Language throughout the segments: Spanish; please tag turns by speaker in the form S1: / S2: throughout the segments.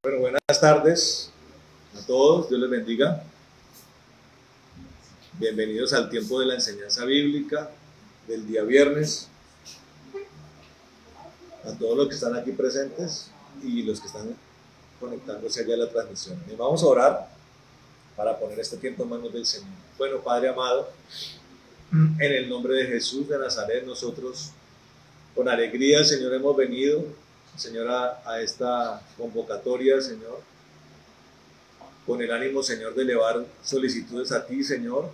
S1: Bueno, buenas tardes a todos, Dios les bendiga. Bienvenidos al tiempo de la enseñanza bíblica del día viernes. A todos los que están aquí presentes y los que están conectándose allá a la transmisión. Y vamos a orar para poner este tiempo en manos del Señor. Bueno, Padre amado, en el nombre de Jesús de Nazaret, nosotros con alegría, Señor, hemos venido, Señor, a esta convocatoria, Señor, con el ánimo, Señor, de elevar solicitudes a ti, Señor,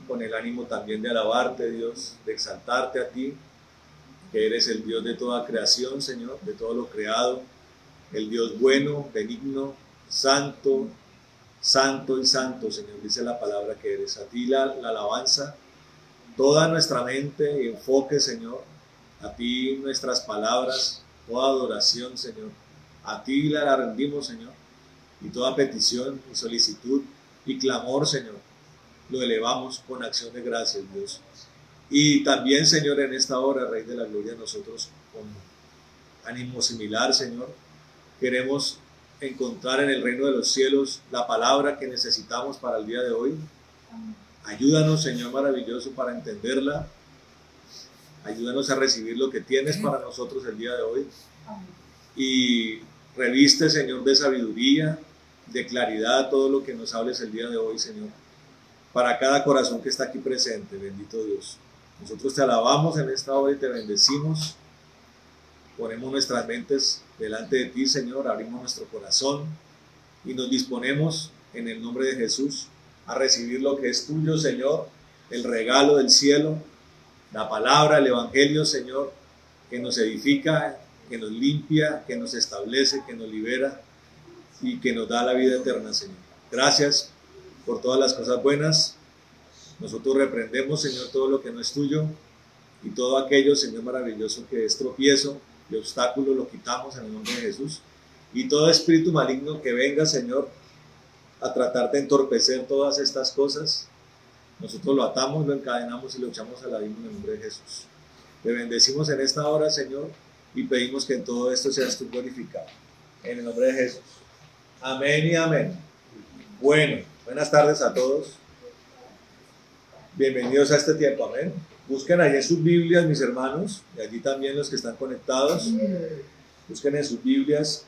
S1: con el ánimo también de alabarte, Dios, de exaltarte a ti, que eres el Dios de toda creación, Señor, de todo lo creado, el Dios bueno, benigno, santo, santo y santo, Señor, dice la palabra que eres. A ti la alabanza, toda nuestra mente y enfoque, Señor, a ti nuestras palabras, toda adoración, Señor, a ti la rendimos, Señor, y toda petición y solicitud y clamor, Señor, lo elevamos con acción de gracias, Dios. Y también, Señor, en esta hora, Rey de la Gloria, nosotros con ánimo similar, Señor, queremos encontrar en el reino de los cielos la palabra que necesitamos para el día de hoy. Ayúdanos, Señor maravilloso, para entenderla. Ayúdanos a recibir lo que tienes para nosotros el día de hoy. Y reviste, Señor, de sabiduría, de claridad, todo lo que nos hables el día de hoy, Señor, para cada corazón que está aquí presente, bendito Dios. Nosotros te alabamos en esta hora y te bendecimos. Ponemos nuestras mentes delante de ti, Señor, abrimos nuestro corazón y nos disponemos en el nombre de Jesús a recibir lo que es tuyo, Señor, el regalo del cielo, la palabra, el evangelio, Señor, que nos edifica, que nos limpia, que nos establece, que nos libera y que nos da la vida eterna, Señor. Gracias por todas las cosas buenas. Nosotros reprendemos, Señor, todo lo que no es tuyo y todo aquello, Señor maravilloso, que es tropiezo y obstáculo, lo quitamos en el nombre de Jesús. Y todo espíritu maligno que venga, Señor, a tratar de entorpecer todas estas cosas, nosotros lo atamos, lo encadenamos y lo echamos al abismo en el nombre de Jesús. Te bendecimos en esta hora, Señor, y pedimos que en todo esto seas tú glorificado. En el nombre de Jesús. Amén y amén. Bueno, buenas tardes a todos. Bienvenidos a este tiempo, amén. Busquen allí en sus Biblias, mis hermanos, y allí también los que están conectados. Busquen en sus Biblias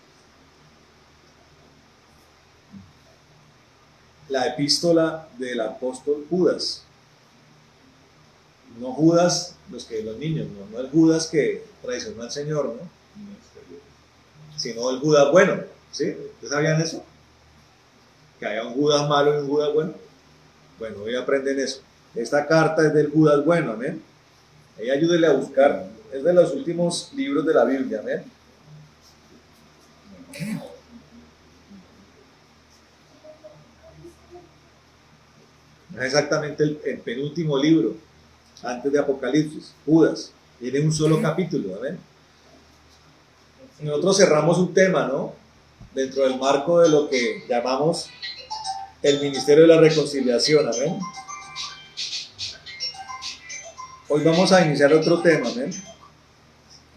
S1: la epístola del apóstol Judas. No Judas, los niños, no el Judas que traicionó al Señor, ¿no? Sino el Judas bueno, ¿sí? ¿Ustedes sabían eso? Que haya un Judas malo y un Judas bueno. Bueno, hoy aprenden eso. Esta carta es del Judas bueno, amén. Ahí ayúdenle a buscar, es de los últimos libros de la Biblia, amén. No es exactamente el penúltimo libro, antes de Apocalipsis, Judas. Tiene un solo capítulo, amén. Nosotros cerramos un tema, ¿no? Dentro del marco de lo que llamamos el ministerio de la reconciliación, amén. Hoy vamos a iniciar otro tema, amén.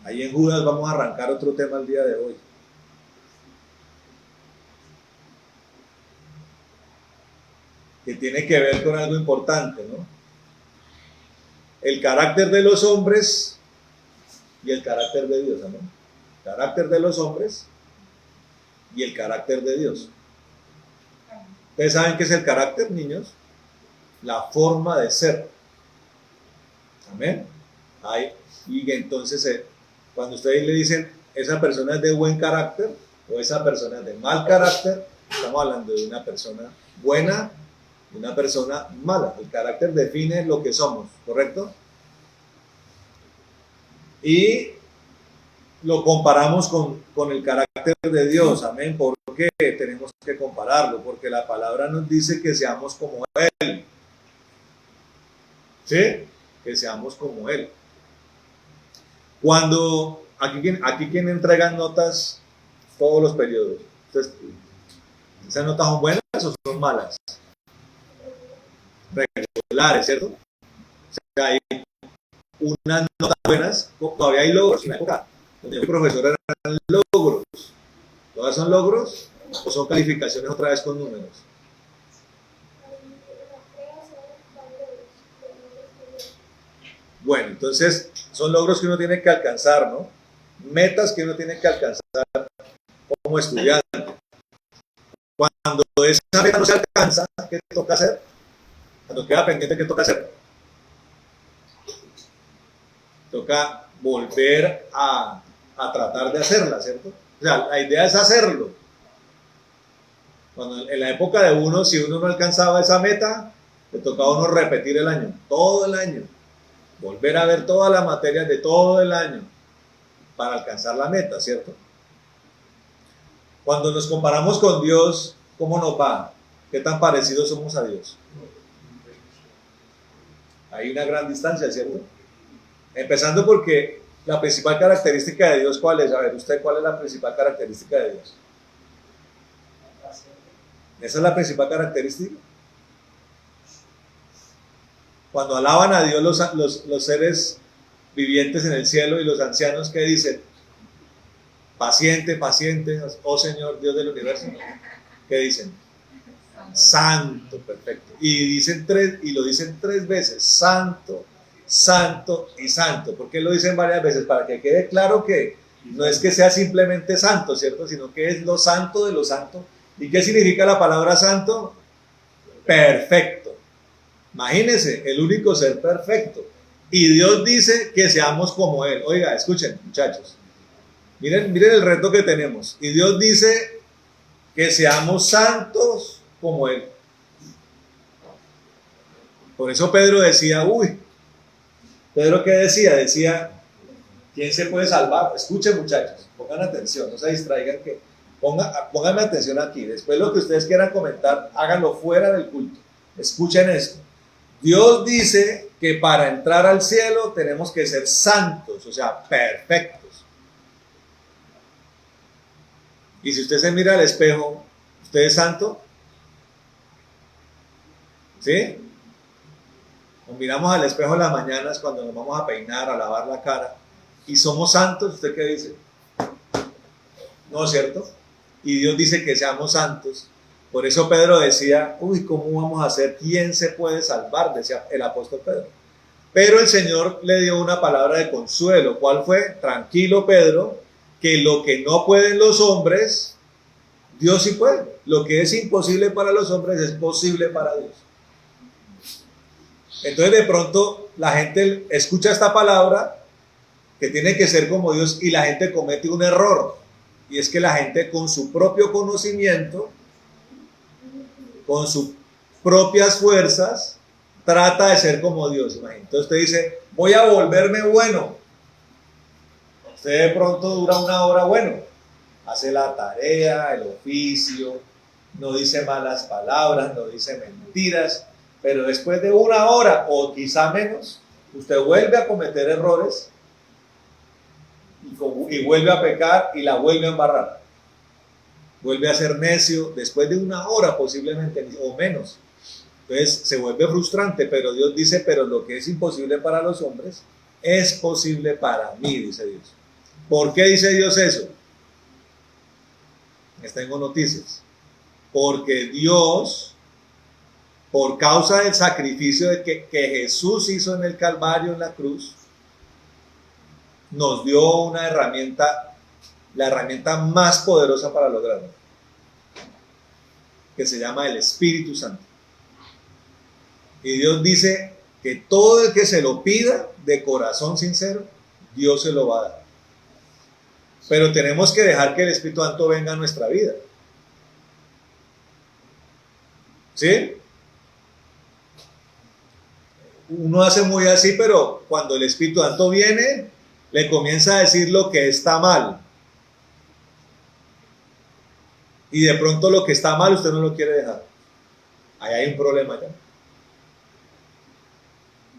S1: Ahí en Judas vamos a arrancar otro tema el día de hoy. Que tiene que ver con algo importante, ¿no? El carácter de los hombres y el carácter de Dios, amén. El carácter de los hombres y el carácter de Dios. ¿Ustedes saben qué es el carácter, niños? La forma de ser. Amén. Y entonces, cuando ustedes le dicen, esa persona es de buen carácter o esa persona es de mal carácter, estamos hablando de una persona buena y una persona mala. El carácter define lo que somos, ¿correcto? Y lo comparamos con el carácter de Dios, amén. ¿Por qué tenemos que compararlo? Porque la palabra nos dice que seamos como Él. ¿Sí? Que seamos como Él. Cuando, aquí quien entregan notas todos los periodos. Entonces, ¿esas notas son buenas o son malas? Regulares, ¿cierto? O sea, hay unas notas buenas, todavía hay logros. En la época donde el profesor eran logros. ¿Todas son logros o son calificaciones otra vez con números? Bueno, entonces son logros que uno tiene que alcanzar, ¿no? Metas que uno tiene que alcanzar como estudiante. Cuando esa meta no se alcanza, ¿qué toca hacer? Cuando queda pendiente, ¿qué toca hacer? Toca volver a tratar de hacerla, ¿cierto? O sea, la idea es hacerlo. Cuando en la época de uno, si uno no alcanzaba esa meta, le tocaba a uno repetir el año, todo el año, volver a ver todas las materias de todo el año para alcanzar la meta, ¿cierto? Cuando nos comparamos con Dios, ¿cómo nos va? ¿Qué tan parecidos somos a Dios? Hay una gran distancia, ¿cierto? Empezando porque la principal característica de Dios, ¿cuál es? A ver, ¿usted cuál es la principal característica de Dios? Esa es la principal característica. Cuando alaban a Dios los seres vivientes en el cielo y los ancianos, ¿qué dicen? Paciente, paciente, oh Señor, Dios del universo. ¿Qué dicen? Santo, perfecto. Y lo dicen tres veces, santo, santo y santo. ¿Por qué lo dicen varias veces? Para que quede claro que no es que sea simplemente santo, ¿cierto? Sino que es lo santo de lo santo. ¿Y qué significa la palabra santo? Perfecto. Imagínense, el único ser perfecto. Y Dios dice que seamos como Él. Oiga, escuchen, muchachos. Miren el reto que tenemos. Y Dios dice que seamos santos como Él. Por eso Pedro decía, ¿Pedro qué decía? Decía, ¿quién se puede salvar? Escuchen, muchachos, pongan atención, no se distraigan, pónganme atención aquí. Después lo que ustedes quieran comentar, háganlo fuera del culto. Escuchen esto. Dios dice que para entrar al cielo tenemos que ser santos, o sea, perfectos. Y si usted se mira al espejo, ¿usted es santo? ¿Sí? Nos miramos al espejo en las mañanas cuando nos vamos a peinar, a lavar la cara, y somos santos, ¿usted qué dice? No, ¿cierto? Y Dios dice que seamos santos. Por eso Pedro decía, ¿cómo vamos a hacer? ¿Quién se puede salvar? Decía el apóstol Pedro. Pero el Señor le dio una palabra de consuelo. ¿Cuál fue? Tranquilo, Pedro, que lo que no pueden los hombres, Dios sí puede. Lo que es imposible para los hombres es posible para Dios. Entonces de pronto la gente escucha esta palabra que tiene que ser como Dios y la gente comete un error. Y es que la gente con su propio conocimiento, con sus propias fuerzas, trata de ser como Dios. Imagínate. Entonces usted dice, voy a volverme bueno. Usted de pronto dura una hora bueno. Hace la tarea, el oficio, no dice malas palabras, no dice mentiras. Pero después de una hora o quizá menos, usted vuelve a cometer errores y vuelve a pecar y la vuelve a embarrar. Vuelve a ser necio después de una hora posiblemente o menos. Entonces se vuelve frustrante, pero Dios dice, pero lo que es imposible para los hombres es posible para mí, dice Dios. ¿Por qué dice Dios eso? Les tengo noticias. Porque Dios, por causa del sacrificio que Jesús hizo en el Calvario, en la cruz, nos dio una herramienta, la herramienta más poderosa para lograrlo, que se llama el Espíritu Santo. Y Dios dice que todo el que se lo pida de corazón sincero, Dios se lo va a dar. Pero tenemos que dejar que el Espíritu Santo venga a nuestra vida. ¿Sí? Uno hace muy así, pero cuando el Espíritu Santo viene, le comienza a decir lo que está mal. Y de pronto lo que está mal usted no lo quiere dejar. Ahí hay un problema ya.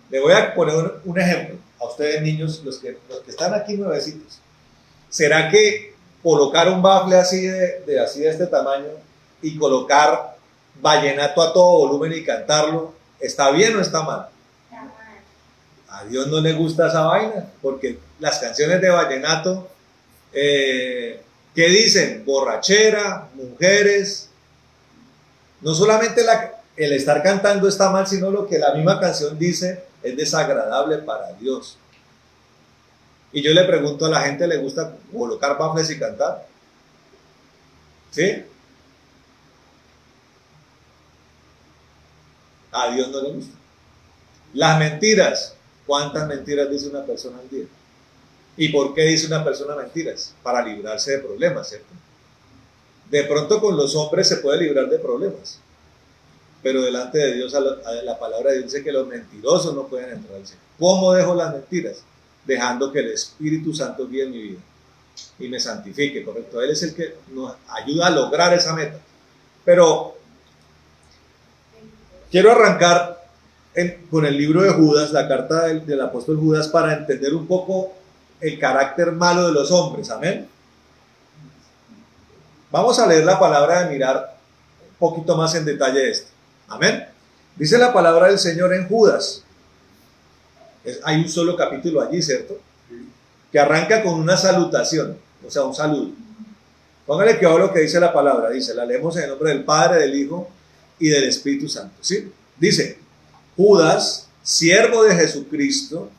S1: Le voy a poner un ejemplo a ustedes niños, los que están aquí nuevecitos. ¿Será que colocar un bafle así de este tamaño y colocar vallenato a todo volumen y cantarlo, está bien o está mal? A Dios no le gusta esa vaina, porque las canciones de vallenato ¿Qué dicen? Borrachera, mujeres. No solamente el estar cantando está mal, sino lo que la misma canción dice es desagradable para Dios. Y yo le pregunto a la gente, ¿le gusta colocar baffles y cantar? ¿Sí? A Dios no le gusta. Las mentiras. ¿Cuántas mentiras dice una persona al día? ¿Y por qué dice una persona mentiras? Para librarse de problemas, ¿cierto? De pronto con los hombres se puede librar de problemas, pero delante de Dios, la palabra de Dios dice que los mentirosos no pueden entrar al cielo. ¿Cómo dejo las mentiras? Dejando que el Espíritu Santo guíe mi vida y me santifique, ¿correcto? Él es el que nos ayuda a lograr esa meta. Pero quiero arrancar con el libro de Judas, la carta del apóstol Judas, para entender un poco el carácter malo de los hombres. Amén. Vamos a leer la palabra de mirar un poquito más en detalle esto. Amén. Dice la palabra del Señor en Judas. Hay un solo capítulo allí, ¿cierto? Que arranca con una salutación, o sea, un saludo. Póngale que lo que dice la palabra. Dice, la leemos en el nombre del Padre, del Hijo y del Espíritu Santo. ¿Sí? Dice, Judas, siervo de Jesucristo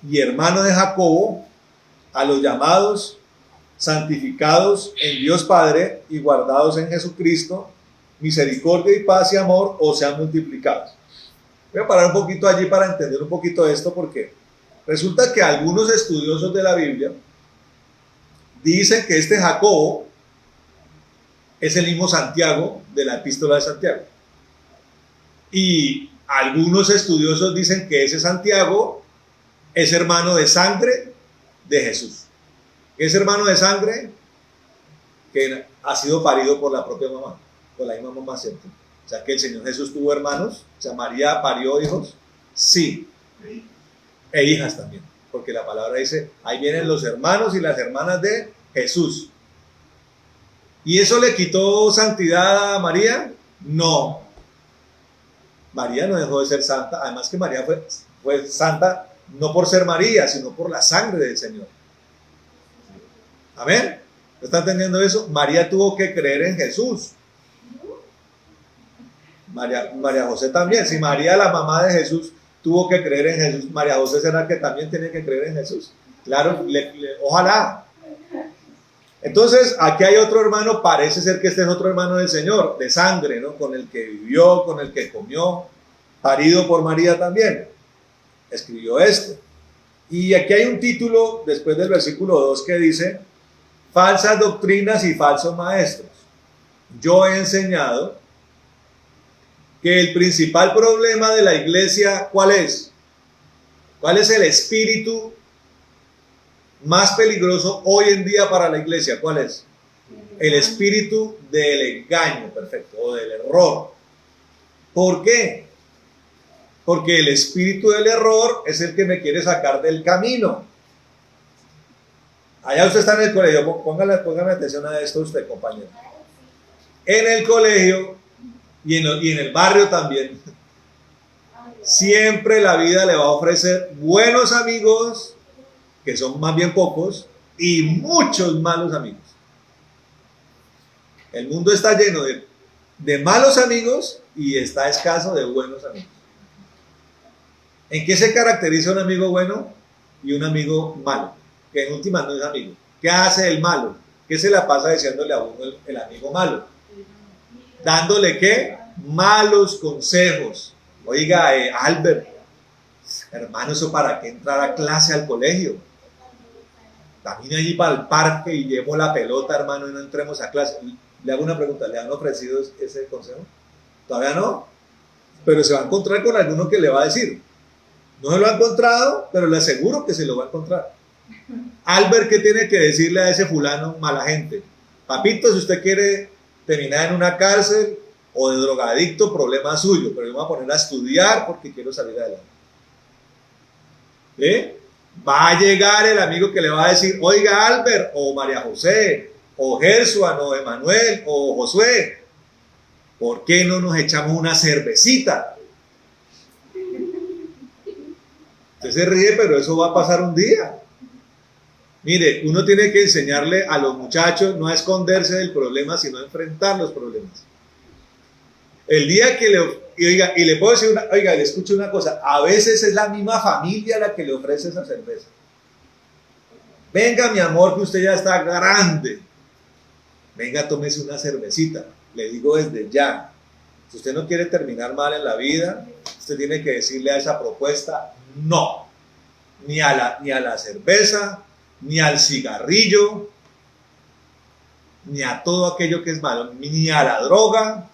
S1: y hermano de Jacobo, a los llamados, santificados en Dios Padre y guardados en Jesucristo, misericordia y paz y amor os sean multiplicados. Voy a parar un poquito allí para entender un poquito esto, porque resulta que algunos estudiosos de la Biblia dicen que este Jacobo es el mismo Santiago de la epístola de Santiago. Y algunos estudiosos dicen que ese Santiago es hermano de sangre de Jesús. ¿Qué es hermano de sangre? Que ha sido parido por la propia mamá, por la misma mamá, ¿cierto? O sea, que el Señor Jesús tuvo hermanos. O sea, María parió hijos. Sí. E hijas también. Porque la palabra dice, ahí vienen los hermanos y las hermanas de Jesús. ¿Y eso le quitó santidad a María? No. María no dejó de ser santa. Además que María fue santa no por ser María, sino por la sangre del Señor. Amén. ¿Está entendiendo eso? María tuvo que creer en Jesús. María José también. Si María, la mamá de Jesús, tuvo que creer en Jesús, María José será que también tiene que creer en Jesús. Claro, ojalá. Entonces, aquí hay otro hermano, parece ser que este es otro hermano del Señor, de sangre, ¿no? Con el que vivió, con el que comió, parido por María también. Escribió esto. Y aquí hay un título, después del versículo 2, que dice, falsas doctrinas y falsos maestros. Yo he enseñado que el principal problema de la iglesia, ¿cuál es? ¿Cuál es el espíritu más peligroso hoy en día para la iglesia? ¿Cuál es? El espíritu del engaño, perfecto, o del error. ¿Por qué? Porque el espíritu del error es el que me quiere sacar del camino. Allá usted está en el colegio, póngame atención a esto usted, compañero. En el colegio y en el barrio también, siempre la vida le va a ofrecer buenos amigos, que son más bien pocos, y muchos malos amigos. El mundo está lleno de malos amigos y está escaso de buenos amigos. ¿En qué se caracteriza un amigo bueno y un amigo malo? Que en última no es amigo. ¿Qué hace el malo? ¿Qué se la pasa diciéndole a uno el amigo malo? Dándole ¿qué? Malos consejos. Oiga, Albert, hermano, ¿eso para qué entrar a clase al colegio? Camine allí para el parque y llevo la pelota, hermano, y no entremos a clase. Le hago una pregunta, ¿le han ofrecido ese consejo? ¿Todavía no? Pero se va a encontrar con alguno que le va a decir. No se lo ha encontrado, pero le aseguro que se lo va a encontrar. Albert, ¿qué tiene que decirle a ese fulano mala gente? Papito, si usted quiere terminar en una cárcel o de drogadicto, problema suyo, pero yo me voy a poner a estudiar porque quiero salir adelante. ¿Eh? Va a llegar el amigo que le va a decir, oiga Albert, o María José, o Gersuan, o Emanuel, o Josué, ¿por qué no nos echamos una cervecita? Usted se ríe, pero eso va a pasar un día. Mire, uno tiene que enseñarle a los muchachos no a esconderse del problema, sino a enfrentar los problemas. El día que y le puedo decir le escucho una cosa, a veces es la misma familia la que le ofrece esa cerveza. Venga, mi amor, que usted ya está grande. Venga, tómese una cervecita. Le digo desde ya. Si usted no quiere terminar mal en la vida, usted tiene que decirle a esa propuesta no. Ni a la cerveza, ni al cigarrillo, ni a todo aquello que es malo, ni a la droga.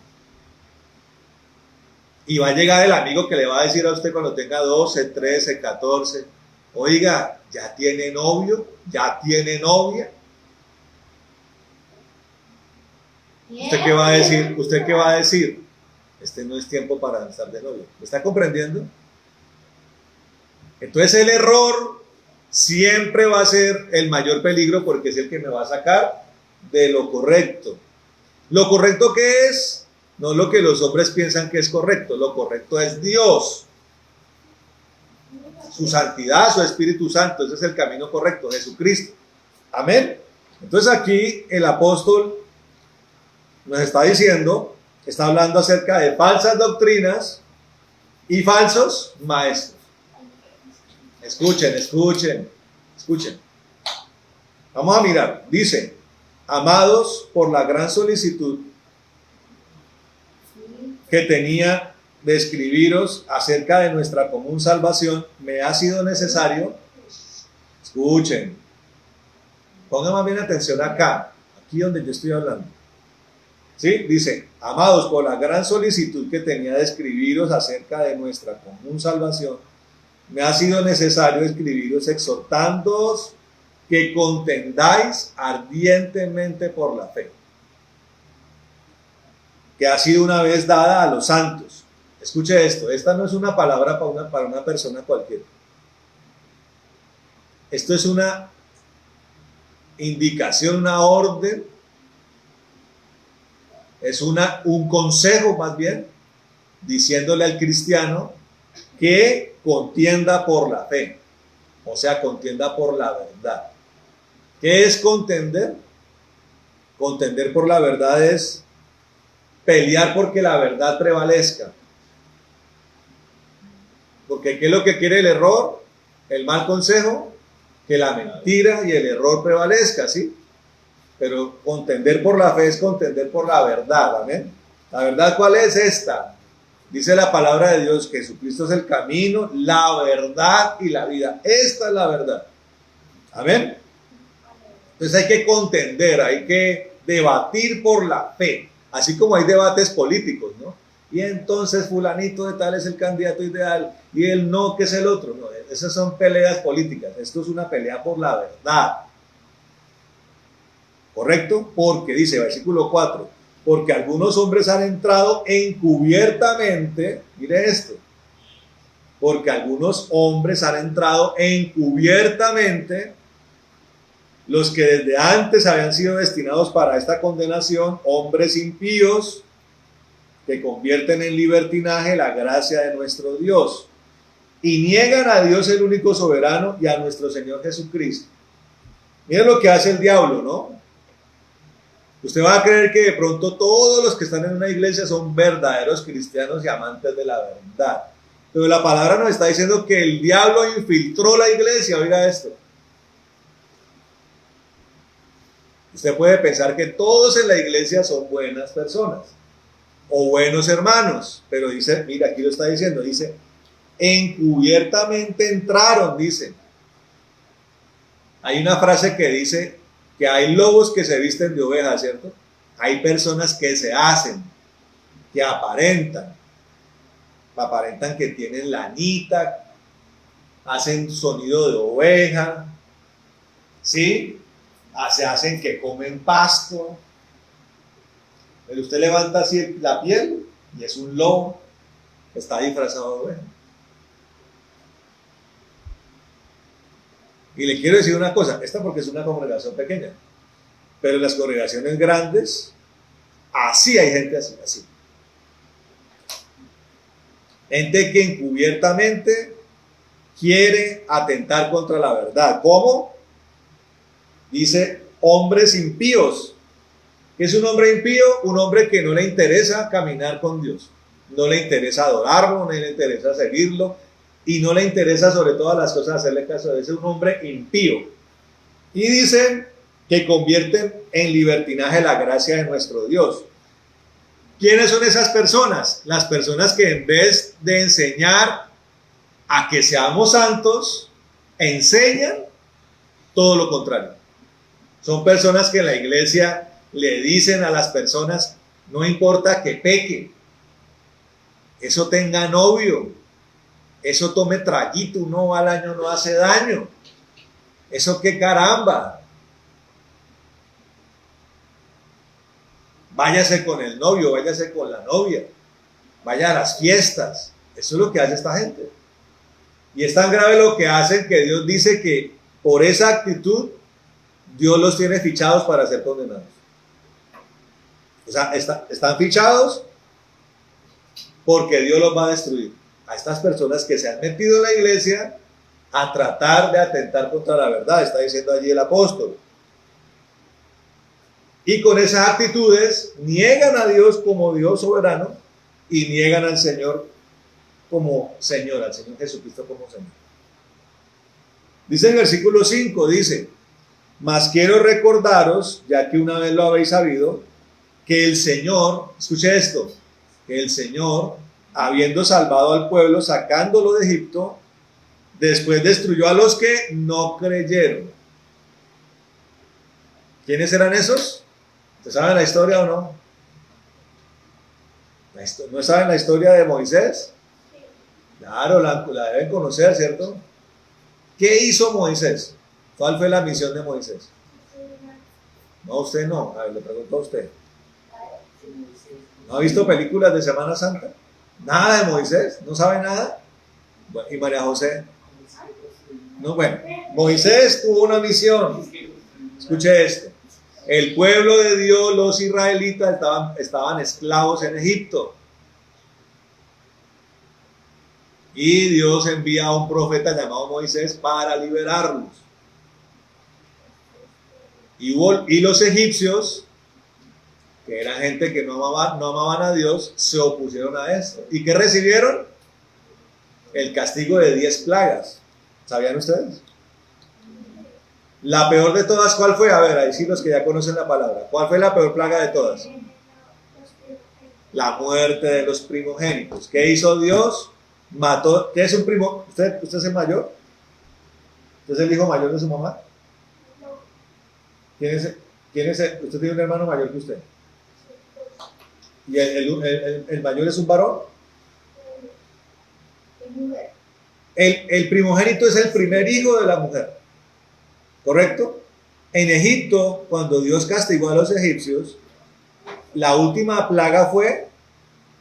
S1: Y va a llegar el amigo que le va a decir a usted cuando tenga 12, 13, 14, oiga, ¿ya tiene novio? ¿Ya tiene novia? ¿Usted qué va a decir? ¿Usted qué va a decir? Este no es tiempo para estar de novio. ¿Me está comprendiendo? Entonces el error siempre va a ser el mayor peligro porque es el que me va a sacar de lo correcto. ¿Lo correcto qué es? No lo que los hombres piensan que es correcto. Lo correcto es Dios. Su santidad, su Espíritu Santo. Ese es el camino correcto, Jesucristo. Amén. Entonces aquí el apóstol nos está diciendo, está hablando acerca de falsas doctrinas y falsos maestros. Escuchen. Vamos a mirar. Dice, amados, por la gran solicitud que tenía de escribiros acerca de nuestra común salvación, me ha sido necesario, escuchen, pongan más bien atención acá, aquí donde yo estoy hablando. ¿Sí? Dice, amados, por la gran solicitud que tenía de escribiros acerca de nuestra común salvación, me ha sido necesario escribiros exhortándoos que contendáis ardientemente por la fe, que ha sido una vez dada a los santos. Escuche esto, esta no es una palabra para una persona cualquiera. Esto es una indicación, una orden, es un consejo más bien, diciéndole al cristiano que contienda por la fe, o sea, contienda por la verdad. ¿Qué es contender? Contender por la verdad es pelear porque la verdad prevalezca. Porque ¿qué es lo que quiere el error? El mal consejo, que la mentira y el error prevalezca, ¿sí? Pero contender por la fe es contender por la verdad, ¿amén? ¿La verdad cuál es esta? Dice la palabra de Dios que Jesucristo es el camino, la verdad y la vida. Esta es la verdad. ¿Amén? Entonces hay que contender, hay que debatir por la fe. Así como hay debates políticos, ¿no? Y entonces fulanito de tal es el candidato ideal y el no que es el otro. No, esas son peleas políticas. Esto es una pelea por la verdad. ¿Correcto? Porque dice, versículo 4, porque algunos hombres han entrado encubiertamente, mire esto, porque algunos hombres han entrado encubiertamente, los que desde antes habían sido destinados para esta condenación, hombres impíos, que convierten en libertinaje la gracia de nuestro Dios, y niegan a Dios el único soberano y a nuestro Señor Jesucristo. Miren lo que hace el diablo, ¿no? Usted va a creer que de pronto todos los que están en una iglesia son verdaderos cristianos y amantes de la verdad. Pero la palabra nos está diciendo que el diablo infiltró la iglesia. Oiga esto. Usted puede pensar que todos en la iglesia son buenas personas o buenos hermanos, pero dice, mira, aquí lo está diciendo, dice, encubiertamente entraron, dice. Hay una frase que dice que hay lobos que se visten de ovejas, ¿cierto? Hay personas que se hacen, que aparentan que tienen lanita, hacen sonido de oveja, ¿sí? Se hacen que comen pasto. Pero usted levanta así la piel y es un lobo que está disfrazado de oveja. Y le quiero decir una cosa, esta porque es una congregación pequeña, pero en las congregaciones grandes, así hay gente así. Gente que encubiertamente quiere atentar contra la verdad. ¿Cómo? Dice hombres impíos. ¿Qué es un hombre impío? Un hombre que no le interesa caminar con Dios. No le interesa adorarlo, no le interesa seguirlo y no le interesa sobre todas las cosas hacerle caso. Ese es un hombre impío. Y dicen que convierten en libertinaje la gracia de nuestro Dios. ¿Quiénes son esas personas? Las personas que en vez de enseñar a que seamos santos, enseñan todo lo contrario. Son personas que en la iglesia le dicen a las personas, no importa que peque, eso tenga novio, eso tome traguito, uno al año no hace daño, eso qué caramba, váyase con el novio, váyase con la novia, vaya a las fiestas. Eso es lo que hace esta gente. Y es tan grave lo que hacen que Dios dice que por esa actitud Dios los tiene fichados para ser condenados. O sea, están fichados porque Dios los va a destruir. A estas personas que se han metido en la iglesia a tratar de atentar contra la verdad, está diciendo allí el apóstol. Y con esas actitudes niegan a Dios como Dios soberano y niegan al Señor como Señor, al Señor Jesucristo como Señor. Dice en el versículo 5, dice, mas quiero recordaros, ya que una vez lo habéis sabido, que el Señor, escuche esto, que el Señor, habiendo salvado al pueblo, sacándolo de Egipto, después destruyó a los que no creyeron. ¿Quiénes eran esos? ¿Ustedes saben la historia o no? ¿No saben la historia de Moisés? Claro, la deben conocer, ¿cierto? ¿Qué hizo Moisés? ¿Cuál fue la misión de Moisés? No, usted no. A ver, le pregunto a usted. ¿No ha visto películas de Semana Santa? Nada de Moisés, ¿no sabe nada? ¿Y María José? No, bueno, Moisés tuvo una misión. Escuche esto. El pueblo de Dios, los israelitas, estaban esclavos en Egipto. Y Dios envía a un profeta llamado Moisés para liberarlos. Y los egipcios, que eran gente que no amaban a Dios, se opusieron a esto. ¿Y qué recibieron? El castigo de 10 plagas. ¿Sabían ustedes? La peor de todas, ¿cuál fue? A ver, ahí sí los que ya conocen la palabra. ¿Cuál fue la peor plaga de todas? La muerte de los primogénitos. ¿Qué hizo Dios? Mató. ¿Qué es un primo? ¿Usted es el mayor? ¿Usted es el hijo mayor de su mamá? ¿Quién es usted tiene un hermano mayor que usted? ¿Y el mayor es un varón? El primogénito es el primer hijo de la mujer, ¿correcto? En Egipto, cuando Dios castigó a los egipcios, la última plaga fue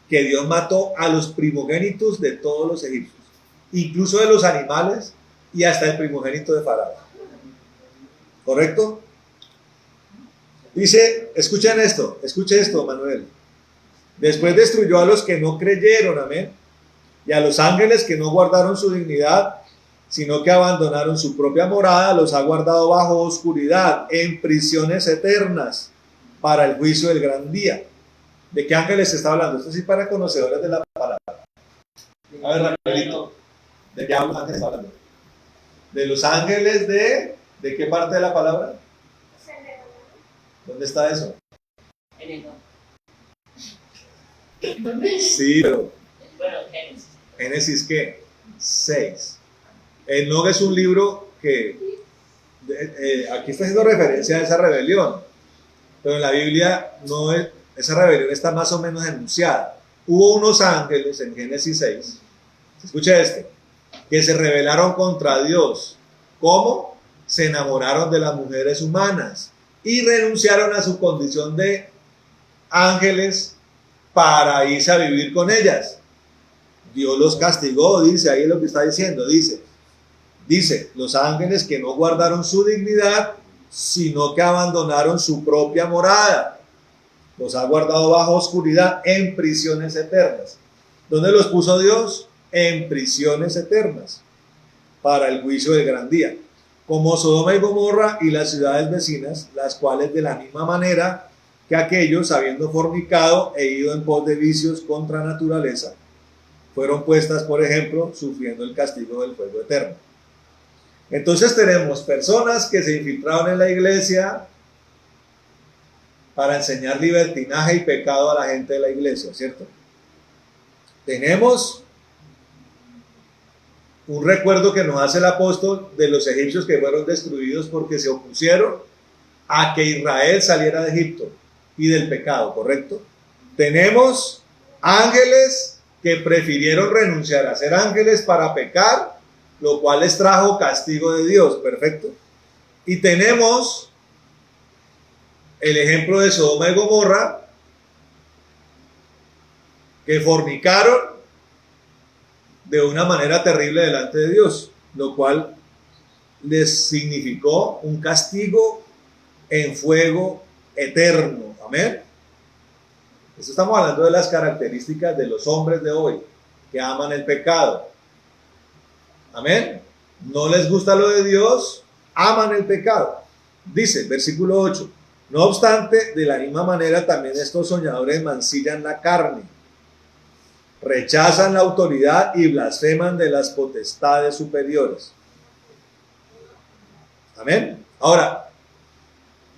S1: que Dios mató a los primogénitos de todos los egipcios, incluso de los animales y hasta el primogénito de Faraón, ¿correcto? Dice, escuche esto, Manuel. Después destruyó a los que no creyeron, amén, y a los ángeles que no guardaron su dignidad, sino que abandonaron su propia morada, los ha guardado bajo oscuridad, en prisiones eternas, para el juicio del gran día. ¿De qué ángeles se está hablando? Esto sí para conocedores de la palabra. A ver, Raquelito, ¿de qué ángeles está hablando? De los ángeles ¿de qué parte de la palabra? ¿Dónde está eso?
S2: En el
S1: Sí, pero
S2: bueno, Génesis.
S1: ¿Génesis qué? 6. Enoc es un libro que aquí está haciendo referencia a esa rebelión, pero en la Biblia no es, esa rebelión está más o menos enunciada. Hubo unos ángeles en Génesis 6, escucha esto, que se rebelaron contra Dios. ¿Cómo? Se enamoraron de las mujeres humanas y renunciaron a su condición de ángeles para irse a vivir con ellas. Dios los castigó, dice, ahí es lo que está diciendo, dice, los ángeles que no guardaron su dignidad, sino que abandonaron su propia morada, los ha guardado bajo oscuridad en prisiones eternas. ¿Dónde los puso Dios? En prisiones eternas, para el juicio del gran día. como Sodoma y Gomorra y las ciudades vecinas, las cuales de la misma manera que aquellos, habiendo fornicado e ido en pos de vicios contra naturaleza, fueron puestas, por ejemplo, sufriendo el castigo del fuego eterno. Entonces tenemos personas que se infiltraron en la iglesia para enseñar libertinaje y pecado a la gente de la iglesia, ¿cierto? Tenemos un recuerdo que nos hace el apóstol de los egipcios que fueron destruidos porque se opusieron a que Israel saliera de Egipto y del pecado, ¿correcto? Tenemos ángeles que prefirieron renunciar a ser ángeles para pecar, lo cual les trajo castigo de Dios, ¿perfecto? Y tenemos el ejemplo de Sodoma y Gomorra, que fornicaron de una manera terrible delante de Dios, lo cual les significó un castigo en fuego eterno. Amén. Esto estamos hablando de las características de los hombres de hoy, que aman el pecado. Amén. No les gusta lo de Dios, aman el pecado. Dice, versículo 8, no obstante, de la misma manera también estos soñadores mancillan la carne, rechazan la autoridad y blasfeman de las potestades superiores. Amén. Ahora,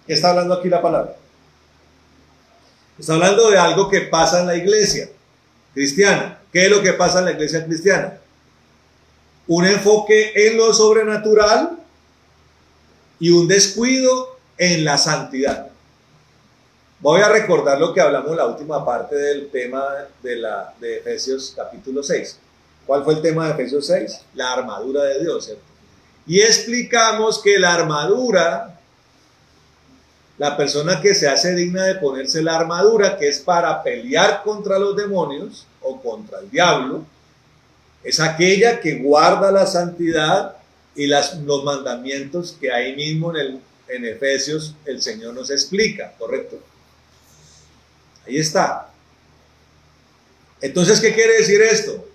S1: ¿qué está hablando aquí la palabra? Está hablando de algo que pasa en la iglesia cristiana. ¿Qué es lo que pasa en la iglesia cristiana? Un enfoque en lo sobrenatural y un descuido en la santidad. Voy a recordar lo que hablamos en la última parte del tema de Efesios capítulo 6. ¿Cuál fue el tema de Efesios 6? La armadura de Dios, ¿cierto? Y explicamos que la armadura, la persona que se hace digna de ponerse la armadura, que es para pelear contra los demonios o contra el diablo, es aquella que guarda la santidad y los mandamientos que ahí mismo en Efesios el Señor nos explica, ¿correcto? Ahí está. Entonces, ¿qué quiere decir esto?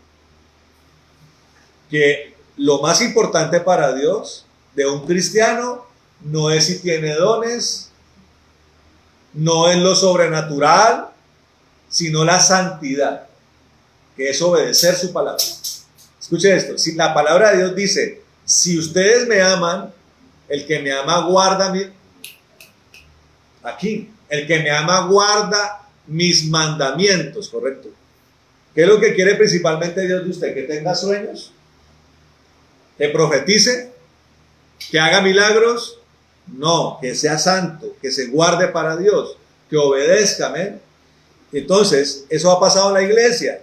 S1: Que lo más importante para Dios de un cristiano no es si tiene dones, no es lo sobrenatural, sino la santidad, que es obedecer su palabra. Escuche esto, si la palabra de Dios dice, si ustedes me aman, el que me ama guarda el que me ama guarda mis mandamientos, ¿correcto? ¿Qué es lo que quiere principalmente Dios de usted? Que tenga sueños, que profetice, que haga milagros. No, que sea santo, que se guarde para Dios, que obedezca, amén. Entonces, eso ha pasado en la iglesia.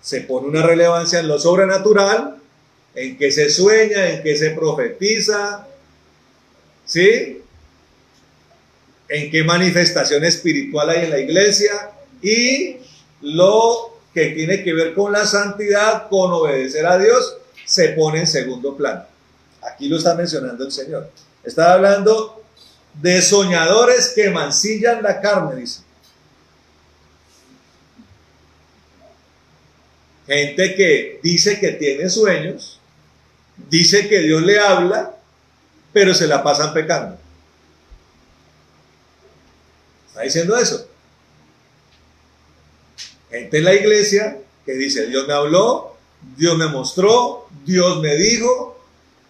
S1: Se pone una relevancia en lo sobrenatural, en que se sueña, en que se profetiza, ¿sí? En qué manifestación espiritual hay en la iglesia, y lo que tiene que ver con la santidad, con obedecer a Dios, se pone en segundo plano. Aquí lo está mencionando el Señor. Está hablando de soñadores que mancillan la carne, dice. Gente que dice que tiene sueños, dice que Dios le habla, pero se la pasan pecando. Está diciendo eso. Gente en la iglesia que dice, Dios me habló, Dios me mostró, Dios me dijo,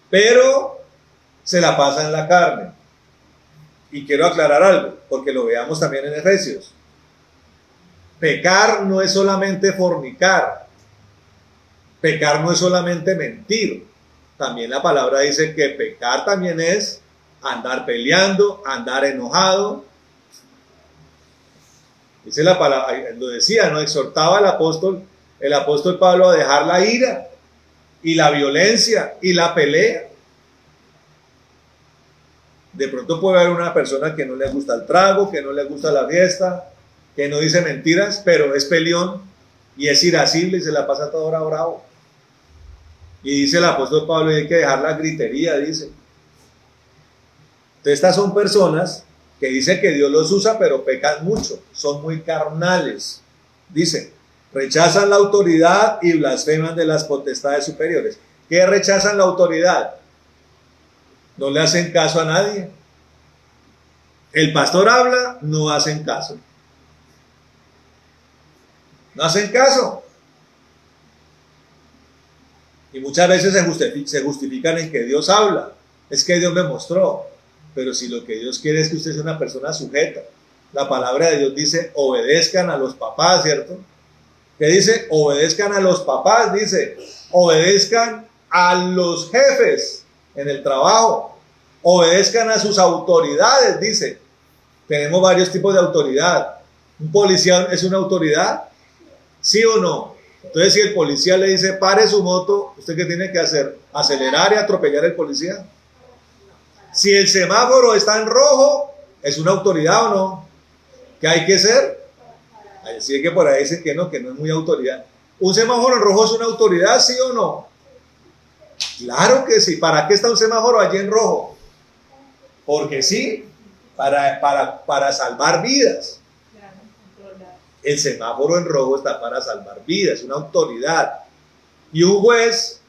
S1: pero se la pasa en la carne. Y quiero aclarar algo, porque lo veamos también en Efesios. Pecar no es solamente fornicar. Pecar no es solamente mentir. También la palabra dice que pecar también es andar peleando, andar enojado. Dice la palabra, lo decía, ¿no? Exhortaba el apóstol Pablo a dejar la ira y la violencia y la pelea. De pronto puede haber una persona que no le gusta el trago, que no le gusta la fiesta, que no dice mentiras, pero es peleón y es irascible y se la pasa toda hora bravo. Y dice el apóstol Pablo, hay que dejar la gritería, dice. Entonces estas son personas que dicen que Dios los usa, pero pecan mucho, son muy carnales. Dice, rechazan la autoridad y blasfeman de las potestades superiores. ¿Qué rechazan la autoridad? no le hacen caso a nadie. El pastor habla, no hacen caso. No hacen caso. Y muchas veces se justifican en que Dios habla. Es que Dios me mostró. Pero si lo que Dios quiere es que usted sea una persona sujeta. La palabra de Dios dice, obedezcan a los papás, ¿cierto? ¿Qué dice? Obedezcan a los papás, dice. Obedezcan a los jefes en el trabajo. Obedezcan a sus autoridades, dice. Tenemos varios tipos de autoridad. ¿Un policía es una autoridad? ¿Sí o no? Entonces, si el policía le dice, pare su moto, ¿usted qué tiene que hacer? ¿Acelerar y atropellar al policía? Si el semáforo está en rojo, ¿es una autoridad o no? ¿Qué hay que hacer? Así que por ahí dicen que no es muy autoridad. ¿Un semáforo en rojo es una autoridad, sí o no? Claro que sí. ¿Para qué está un semáforo allí en rojo? Porque sí, para salvar vidas. El semáforo en rojo está para salvar vidas, una autoridad. Y un juez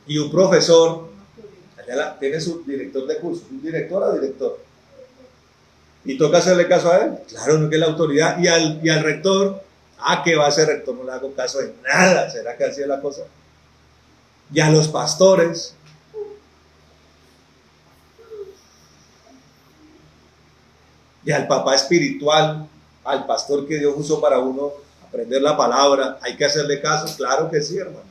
S1: y un profesor, allá tiene su director de curso, un director o director. Y toca hacerle caso a él. Claro, no, que es la autoridad. Y al rector, ¿qué va a hacer rector? No le hago caso de nada. ¿Será que así es la cosa? Y a los pastores. Y al papá espiritual, al pastor que Dios usó para uno aprender la palabra, ¿hay que hacerle caso? Claro que sí, hermano.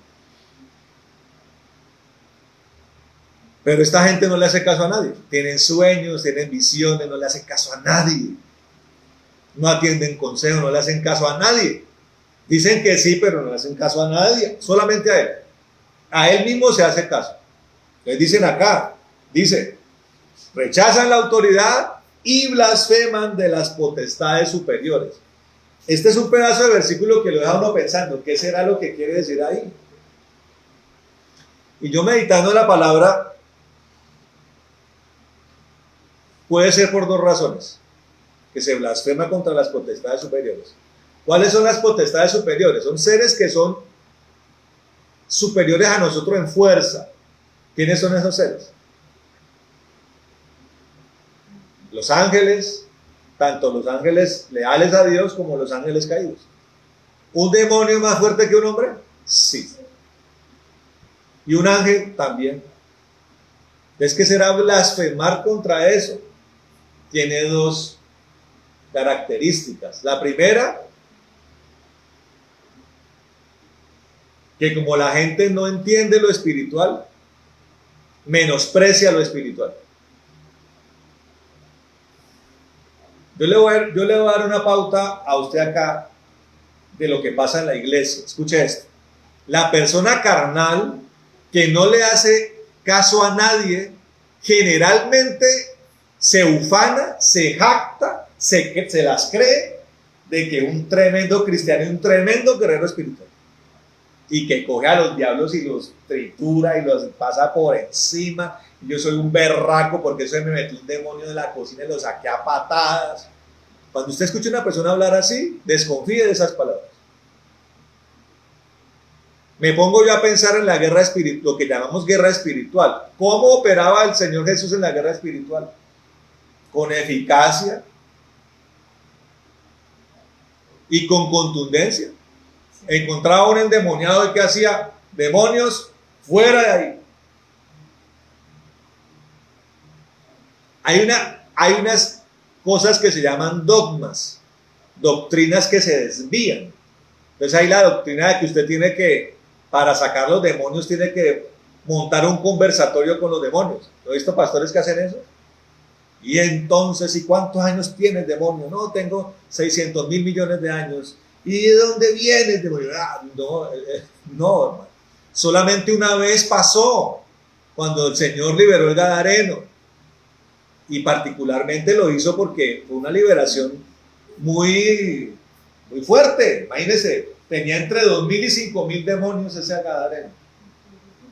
S1: Pero esta gente no le hace caso a nadie. Tienen sueños, tienen visiones, no le hacen caso a nadie. No atienden consejos, no le hacen caso a nadie. Dicen que sí, pero no le hacen caso a nadie, solamente a él. A él mismo se hace caso. Les dicen acá, dice, rechazan la autoridad y blasfeman de las potestades superiores. Este es un pedazo de versículo que lo deja uno pensando, ¿qué será lo que quiere decir ahí? Y yo meditando en la palabra, puede ser por dos razones, que se blasfema contra las potestades superiores. ¿Cuáles son las potestades superiores? Son seres que son superiores a nosotros en fuerza. ¿Quiénes son esos seres? Los ángeles, tanto los ángeles leales a Dios como los ángeles caídos. ¿Un demonio es más fuerte que un hombre? Sí. Y un ángel también. Es que será blasfemar contra eso. Tiene dos características. La primera, que como la gente no entiende lo espiritual, menosprecia lo espiritual. Yo le voy a dar una pauta a usted acá de lo que pasa en la iglesia. Escuche esto. La persona carnal que no le hace caso a nadie, generalmente se ufana, se jacta, se las cree de que un tremendo cristiano y un tremendo guerrero espiritual. Y que coge a los diablos y los tritura y los pasa por encima. Yo soy un berraco porque eso me metió un demonio de la cocina y lo saqué a patadas. Cuando usted escucha a una persona hablar así, desconfíe de esas palabras. Me pongo yo a pensar en la guerra espiritual, lo que llamamos guerra espiritual. ¿Cómo operaba el Señor Jesús en la guerra espiritual? Con eficacia y con contundencia. Encontraba un endemoniado y ¿qué hacía? Demonios, fuera de ahí. Hay unas cosas que se llaman dogmas, doctrinas que se desvían. Entonces hay la doctrina de que usted tiene que, para sacar los demonios, tiene que montar un conversatorio con los demonios. ¿No he visto pastores que hacen eso? Y entonces, ¿y cuántos años tiene el demonio? No, tengo 600,000 millones de años. ¿Y de dónde viene el demonio? No, hermano. Solamente una vez pasó, cuando el Señor liberó el Gadareno. Y particularmente lo hizo porque fue una liberación muy, muy fuerte. Imagínense, tenía entre 2,000 y 5,000 demonios ese Gadareno.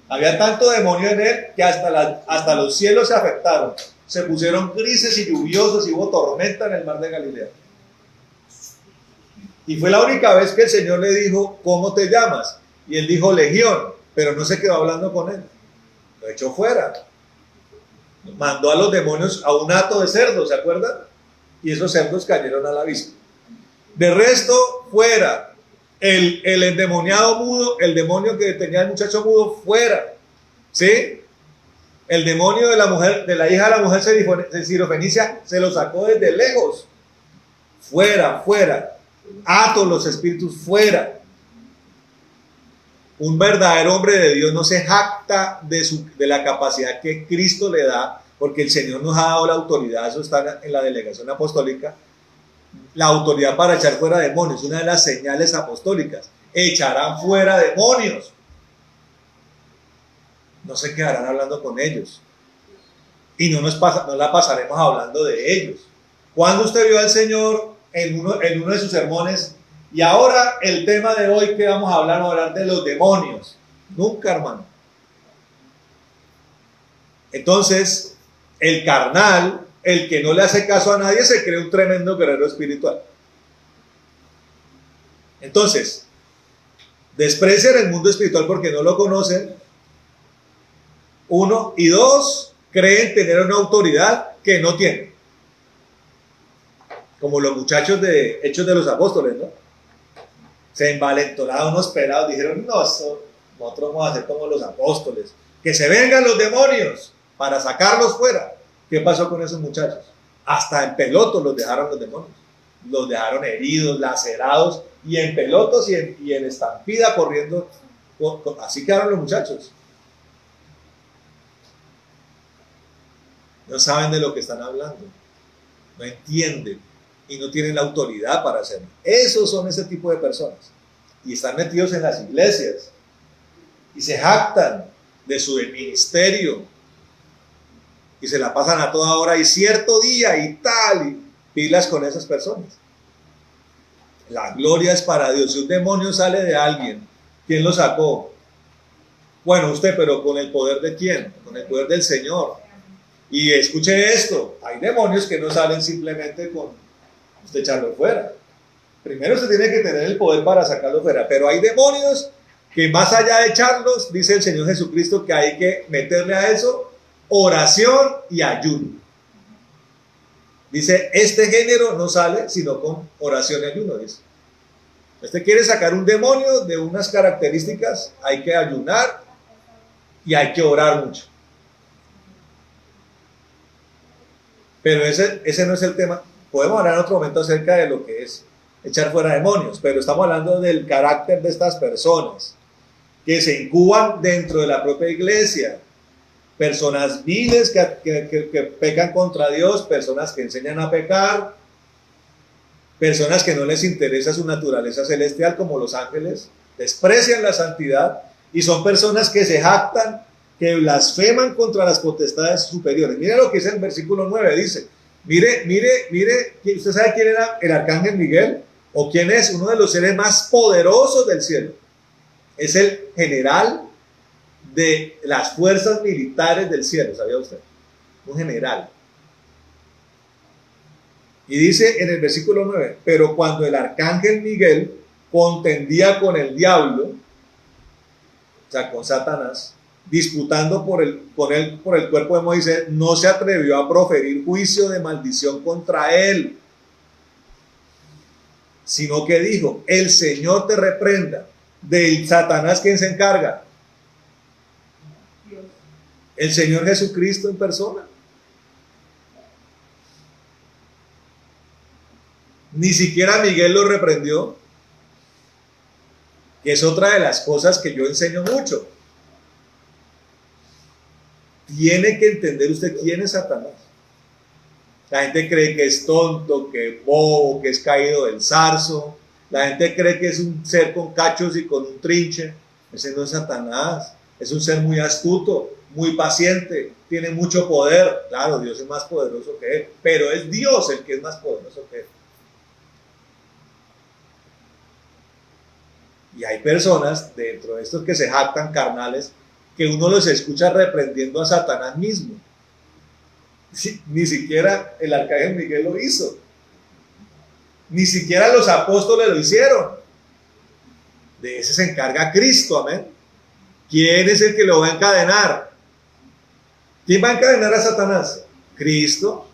S1: Había tanto demonio en él que hasta los cielos se afectaron. Se pusieron grises y lluviosos y hubo tormenta en el mar de Galilea. Y fue la única vez que el Señor le dijo, ¿cómo te llamas? Y él dijo, Legión, pero no se quedó hablando con él. Lo echó fuera. mandó a los demonios a un hato de cerdos, ¿se acuerdan? Y esos cerdos cayeron al abismo. De resto, fuera. El endemoniado mudo, el demonio que tenía el muchacho mudo, fuera. ¿Sí? El demonio de la mujer, de la hija de la mujer sirofenicia, se lo sacó desde lejos. Fuera, fuera. Atos los espíritus, fuera. Un verdadero hombre de Dios no se jacta de la capacidad que Cristo le da, porque el Señor nos ha dado la autoridad, eso está en la delegación apostólica, la autoridad para echar fuera demonios, una de las señales apostólicas. Echarán fuera demonios. No se quedarán hablando con ellos. Y no la pasaremos hablando de ellos. ¿Cuándo usted vio al Señor en uno de sus sermones? Y ahora el tema de hoy que vamos a hablar de los demonios. Nunca, hermano. Entonces, el carnal, el que no le hace caso a nadie, se cree un tremendo guerrero espiritual. Entonces, desprecian el mundo espiritual porque no lo conocen. Uno, y dos, creen tener una autoridad que no tienen. Como los muchachos de Hechos de los Apóstoles, ¿no? Se envalentonaron unos pelados, dijeron, no, nosotros vamos a hacer como los apóstoles, que se vengan los demonios para sacarlos fuera. ¿Qué pasó con esos muchachos? Hasta en pelotos los dejaron los demonios. Los dejaron heridos, lacerados, y en pelotos y en estampida corriendo. Así quedaron los muchachos. No saben de lo que están hablando. No entienden. Y no tienen la autoridad para hacerlo. Esos son ese tipo de personas. Y están metidos en las iglesias. Y se jactan de su ministerio. Y se la pasan a toda hora y cierto día y tal. Y pilas con esas personas. La gloria es para Dios. Si un demonio sale de alguien, ¿quién lo sacó? Bueno, usted, pero ¿con el poder de quién? Con el poder del Señor. Y escuche esto. Hay demonios que no salen simplemente con usted echarlo fuera. Primero usted tiene que tener el poder para sacarlo fuera, pero hay demonios que más allá de echarlos, dice el Señor Jesucristo que hay que meterle a eso oración y ayuno. Dice, este género no sale sino con oración y ayuno, dice. Usted quiere sacar un demonio de unas características, hay que ayunar y hay que orar mucho. Pero ese no es el tema. Podemos hablar en otro momento acerca de lo que es echar fuera demonios, pero estamos hablando del carácter de estas personas que se incuban dentro de la propia iglesia. Personas viles que pecan contra Dios, personas que enseñan a pecar, personas que no les interesa su naturaleza celestial como los ángeles, desprecian la santidad y son personas que se jactan, que blasfeman contra las potestades superiores. Mire lo que dice el versículo 9, dice, mire, ¿usted sabe quién era el arcángel Miguel? ¿O quién es? Uno de los seres más poderosos del cielo. Es el general de las fuerzas militares del cielo, ¿sabía usted? Un general. Y dice en el versículo 9, pero cuando el arcángel Miguel contendía con el diablo, o sea, con Satanás, disputando con él por el cuerpo de Moisés, no se atrevió a proferir juicio de maldición contra él, sino que dijo, el Señor te reprenda. Del Satanás, ¿quién se encarga? El Señor Jesucristo en persona. Ni siquiera Miguel lo reprendió, que es otra de las cosas que yo enseño mucho. Tiene que entender usted quién es Satanás. La gente cree que es tonto, que es bobo, que es caído del zarzo. La gente cree que es un ser con cachos y con un trinche. Ese no es Satanás. Es un ser muy astuto, muy paciente, tiene mucho poder. Claro, Dios es más poderoso que él, pero es Dios el que es más poderoso que él. Y hay personas dentro de estos que se jactan carnales, que uno los escucha reprendiendo a Satanás mismo. Ni siquiera el arcángel Miguel lo hizo. Ni siquiera los apóstoles lo hicieron. De ese se encarga Cristo, amén. ¿Quién es el que lo va a encadenar? ¿Quién va a encadenar a Satanás? Cristo.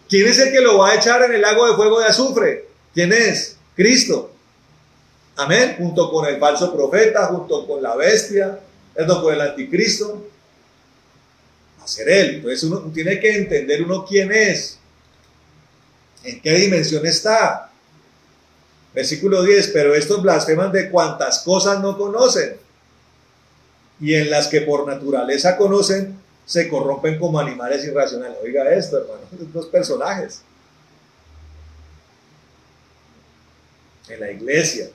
S1: ¿Quién es el que lo va a echar en el lago de fuego de azufre? ¿Quién es? Cristo. Amén. Junto con el falso profeta, junto con la bestia, junto con el anticristo. Va a ser él. Entonces uno tiene que entender uno quién es. ¿En qué dimensión está? Versículo 10. Pero estos blasfeman de cuantas cosas no conocen. Y en las que por naturaleza conocen, se corrompen como animales irracionales. Oiga esto, hermano. Dos personajes. En la iglesia.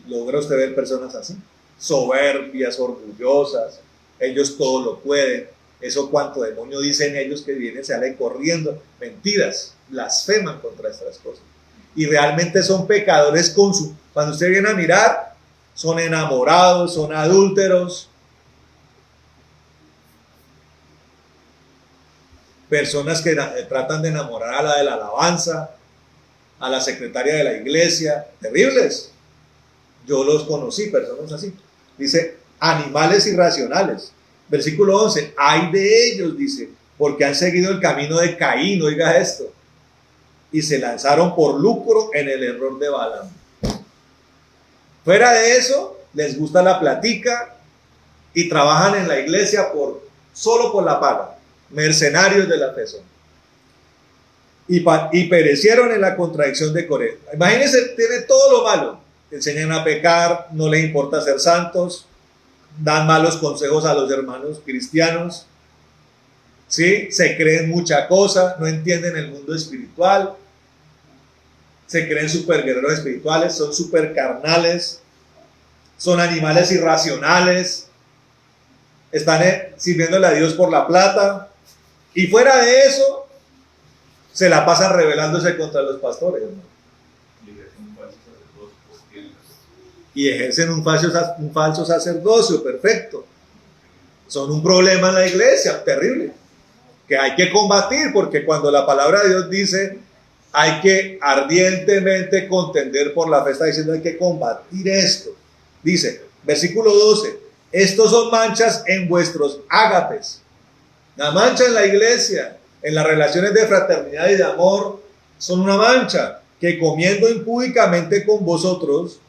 S1: ¿Logra usted ver personas así? Soberbias, orgullosas. Ellos todo lo pueden. Eso cuanto demonio dicen ellos que vienen, salen corriendo. Mentiras. Blasfeman contra estas cosas. Y realmente son pecadores con su... Cuando usted viene a mirar, son enamorados, son adúlteros. Personas que tratan de enamorar a la de la alabanza, a la secretaria de la iglesia. Terribles. Yo los conocí, personas así. Dice, animales irracionales. Versículo 11, ay de ellos, dice, porque han seguido el camino de Caín, oiga esto, y se lanzaron por lucro en el error de Balaam. Fuera de eso, les gusta la platica y trabajan en la iglesia solo por la paga, mercenarios de la persona. Y perecieron en la contradicción de Coré. Imagínense, tiene todo lo malo. Enseñan a pecar, no les importa ser santos, dan malos consejos a los hermanos cristianos, ¿sí? Se creen mucha cosa, no entienden el mundo espiritual, se creen super guerreros espirituales, son super carnales, son animales irracionales, están sirviéndole a Dios por la plata, y fuera de eso, se la pasan rebelándose contra los pastores, ¿no? Y ejercen un falso sacerdocio, perfecto. Son un problema en la iglesia, terrible, que hay que combatir, porque cuando la palabra de Dios dice hay que ardientemente contender por la fe, está diciendo hay que combatir esto. Dice, versículo 12, estos son manchas en vuestros ágapes. La mancha en la iglesia, en las relaciones de fraternidad y de amor, son una mancha que comiendo impúdicamente con vosotros,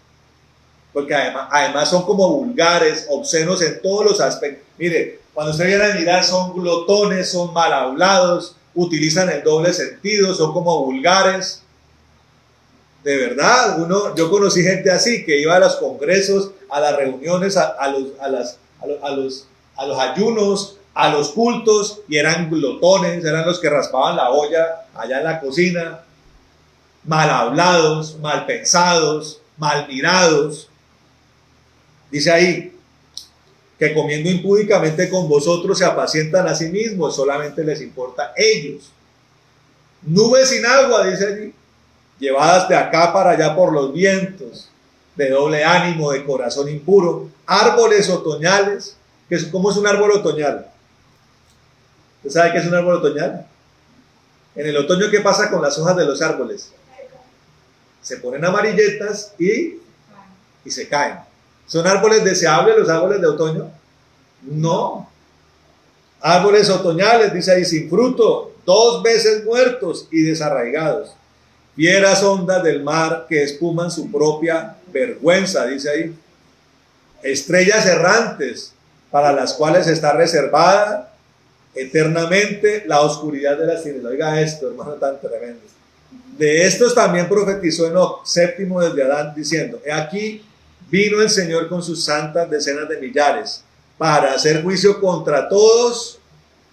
S1: porque además son como vulgares, obscenos en todos los aspectos. Mire, cuando usted viene a mirar, son glotones, son mal hablados, utilizan el doble sentido, son como vulgares. De verdad, yo conocí gente así, que iba a los congresos, a las reuniones, a los ayunos, a los cultos, y eran glotones, eran los que raspaban la olla allá en la cocina, mal hablados, mal pensados, mal mirados. Dice ahí, que comiendo impúdicamente con vosotros se apacientan a sí mismos, solamente les importa a ellos. Nubes sin agua, dice allí, llevadas de acá para allá por los vientos, de doble ánimo, de corazón impuro, árboles otoñales. ¿Cómo es un árbol otoñal? ¿Usted sabe qué es un árbol otoñal? En el otoño, ¿qué pasa con las hojas de los árboles? Se ponen amarilletas y se caen. ¿Son árboles deseables los árboles de otoño? No. Árboles otoñales, dice ahí, sin fruto, 2 veces muertos y desarraigados. Fieras ondas del mar que espuman su propia vergüenza, dice ahí. Estrellas errantes para las cuales está reservada eternamente la oscuridad de las tinieblas. Oiga esto, hermano, tan tremendo. De estos también profetizó Enoc, séptimo desde Adán, diciendo, he aquí, vino el Señor con sus santas decenas de millares para hacer juicio contra todos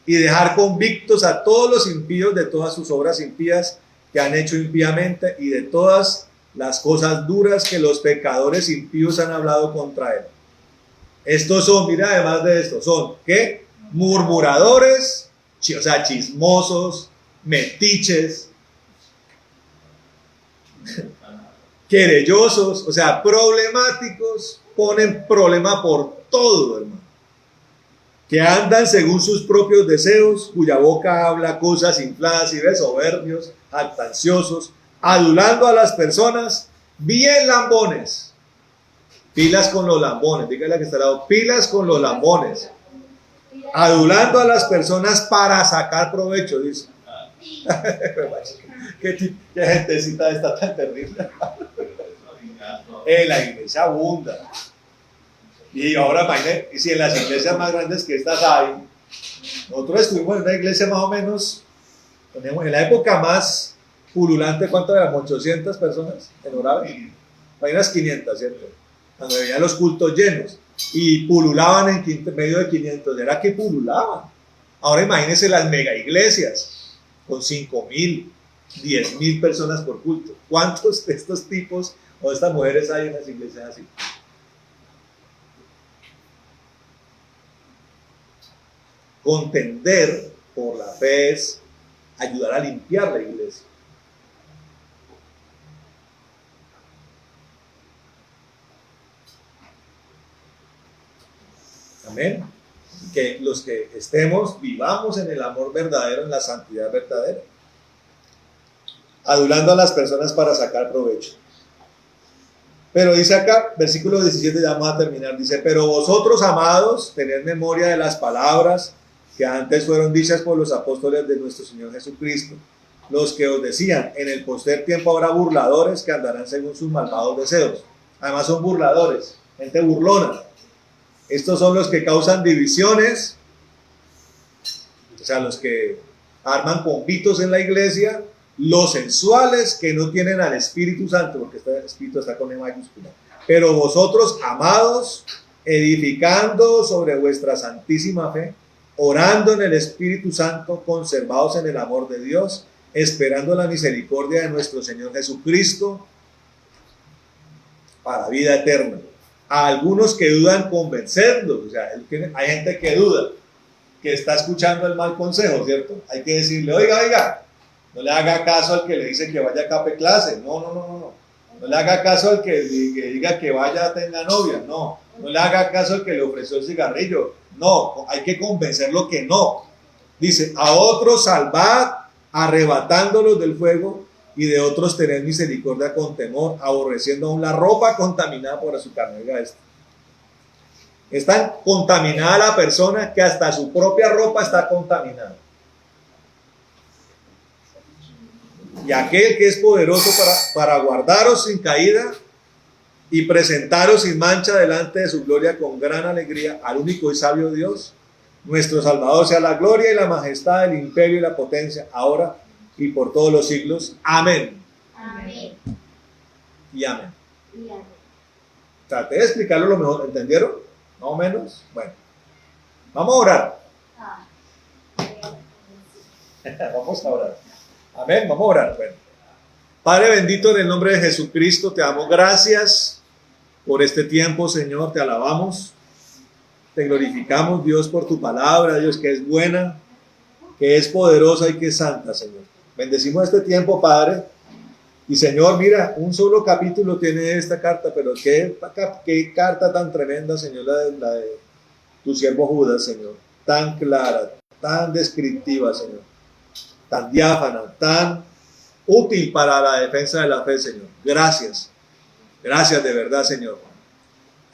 S1: y dejar convictos a todos los impíos de todas sus obras impías que han hecho impíamente y de todas las cosas duras que los pecadores impíos han hablado contra él. Estos son, mira, además de esto, son, ¿qué? Murmuradores, o sea, chismosos, metiches, querellosos, o sea, problemáticos, ponen problema por todo, hermano. Que andan según sus propios deseos, cuya boca habla cosas infladas y soberbios, jactanciosos, adulando a las personas, bien lambones. Pilas con los lambones, dígale a que está al lado, pilas con los lambones. Adulando a las personas para sacar provecho, dice. ¿Qué gentecita está tan terrible? La iglesia abunda. Y ahora imagínate, si en las iglesias más grandes que estas hay, nosotros estuvimos en una iglesia más o menos, en la época más pululante, ¿cuánto eran? 800 personas en Orave. Hay unas 500, ¿cierto? Cuando veían los cultos llenos y pululaban en medio de 500, era que pululaban. Ahora imagínense las mega iglesias con 5,000, 10,000 personas por culto. ¿Cuántos de estos tipos o de estas mujeres hay en las iglesias así? Contender por la fe es ayudar a limpiar la iglesia. Amén. Que los que estemos, vivamos en el amor verdadero, en la santidad verdadera. Adulando a las personas para sacar provecho. Pero dice acá, versículo 17, ya vamos a terminar, dice, pero vosotros, amados, tened memoria de las palabras que antes fueron dichas por los apóstoles de nuestro Señor Jesucristo, los que os decían, en el postrer tiempo habrá burladores que andarán según sus malvados deseos. Además son burladores, gente burlona. Estos son los que causan divisiones, o sea, los que arman convitos en la iglesia, los sensuales que no tienen al Espíritu Santo, porque este Espíritu está con E mayúscula. Pero vosotros, amados, edificando sobre vuestra santísima fe, orando en el Espíritu Santo, conservados en el amor de Dios, esperando la misericordia de nuestro Señor Jesucristo para vida eterna. A algunos que dudan, convencerlos. O sea, hay gente que duda, que está escuchando el mal consejo, ¿cierto? Hay que decirle, oiga, no le haga caso al que le dice que vaya a cape clase. No le haga caso al que diga que vaya, tenga novia. No le haga caso al que le ofreció el cigarrillo. No, hay que convencerlo que no. Dice, a otros salvad, arrebatándolos del fuego, y de otros tened misericordia con temor, aborreciendo aún la ropa contaminada por azúcar. Oiga esto. Es tan contaminada la persona que hasta su propia ropa está contaminada. Y aquel que es poderoso para guardaros sin caída y presentaros sin mancha delante de su gloria con gran alegría al único y sabio Dios, nuestro Salvador, sea la gloria y la majestad, el imperio y la potencia, ahora y por todos los siglos. Amén.
S2: Amén.
S1: Y amén. Traté de explicarlo lo mejor. ¿Entendieron? ¿Más o menos? Bueno. Vamos a orar. Vamos a orar. Amén. Vamos a orar. Bueno. Padre bendito, en el nombre de Jesucristo, te damos gracias por este tiempo, Señor. Te alabamos. Te glorificamos, Dios, por tu palabra, Dios, que es buena, que es poderosa y que es santa, Señor. Bendecimos este tiempo, Padre. Y Señor, mira, un solo capítulo tiene esta carta, pero qué carta tan tremenda, Señor, la de tu siervo Judas, Señor. Tan clara, tan descriptiva, Señor. Tan diáfana, tan útil para la defensa de la fe, Señor. Gracias. Gracias de verdad, Señor.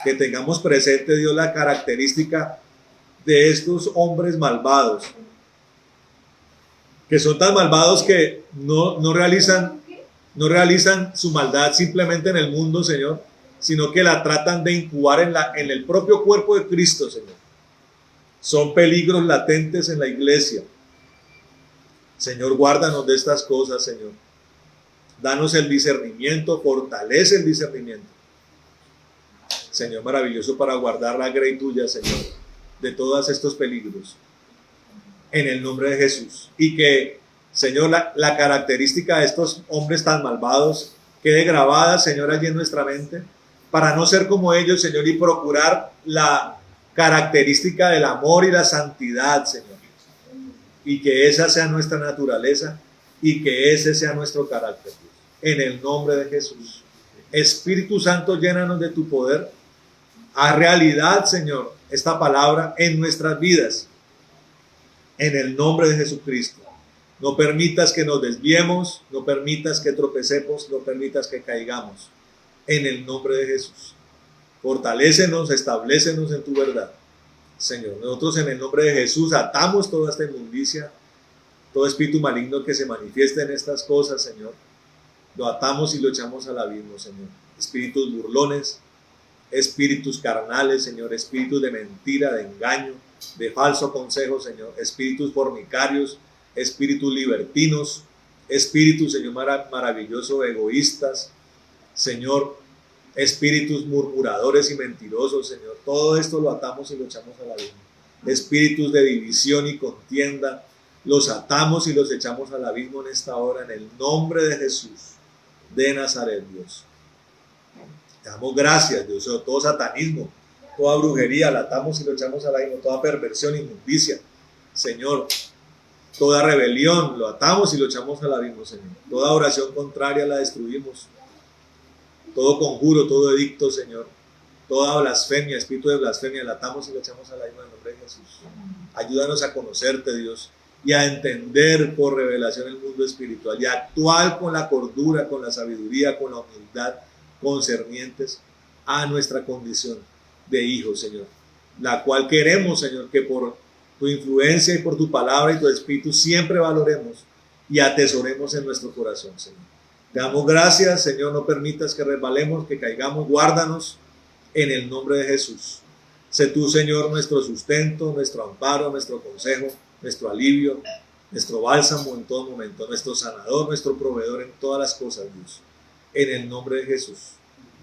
S1: Que tengamos presente, Dios, la característica de estos hombres malvados, que son tan malvados que no realizan su maldad simplemente en el mundo, Señor, sino que la tratan de incubar en el propio cuerpo de Cristo, Señor. Son peligros latentes en la iglesia. Señor, guárdanos de estas cosas, Señor. Danos el discernimiento, fortalece el discernimiento. Señor, maravilloso para guardar la grey tuya, Señor, de todos estos peligros. En el nombre de Jesús. Y que, Señor, la característica de estos hombres tan malvados quede grabada, Señor, allí en nuestra mente, para no ser como ellos, Señor, y procurar la característica del amor y la santidad, Señor. Y que esa sea nuestra naturaleza y que ese sea nuestro carácter. En el nombre de Jesús. Espíritu Santo, llénanos de tu poder. Haz realidad, Señor, esta palabra en nuestras vidas. En el nombre de Jesucristo. No permitas que nos desviemos, no permitas que tropecemos, no permitas que caigamos. En el nombre de Jesús. Fortalécenos, establécenos en tu verdad. Señor. Nosotros en el nombre de Jesús atamos toda esta inmundicia, todo espíritu maligno que se manifieste en estas cosas, Señor. Lo atamos y lo echamos al abismo, Señor. Espíritus burlones, espíritus carnales, Señor, espíritus de mentira, de engaño, de falso consejo, Señor, espíritus fornicarios, espíritus libertinos, espíritus, Señor, maravilloso, egoístas, Señor, espíritus murmuradores y mentirosos, Señor. Todo esto lo atamos y lo echamos al abismo. Espíritus de división y contienda, los atamos y los echamos al abismo en esta hora, en el nombre de Jesús de Nazaret, Dios. Te damos gracias, Dios. Todo satanismo, toda brujería, la atamos y lo echamos al abismo. Toda perversión, inmundicia, Señor. Toda rebelión, lo atamos y lo echamos al abismo, Señor. Toda oración contraria la destruimos. Todo conjuro, todo edicto, Señor. Toda blasfemia, espíritu de blasfemia, la atamos y lo echamos al abismo en el nombre de Jesús. Ayúdanos a conocerte, Dios, y a entender por revelación el mundo espiritual y a actuar con la cordura, con la sabiduría, con la humildad concernientes a nuestra condición de hijos, Señor, la cual queremos, Señor, que por tu influencia y por tu palabra y tu espíritu siempre valoremos y atesoremos en nuestro corazón, Señor. Te damos gracias, Señor, no permitas que resbalemos, que caigamos, guárdanos en el nombre de Jesús. Sé tú, Señor, nuestro sustento, nuestro amparo, nuestro consejo, nuestro alivio, nuestro bálsamo en todo momento, nuestro sanador, nuestro proveedor en todas las cosas, Dios. En el nombre de Jesús.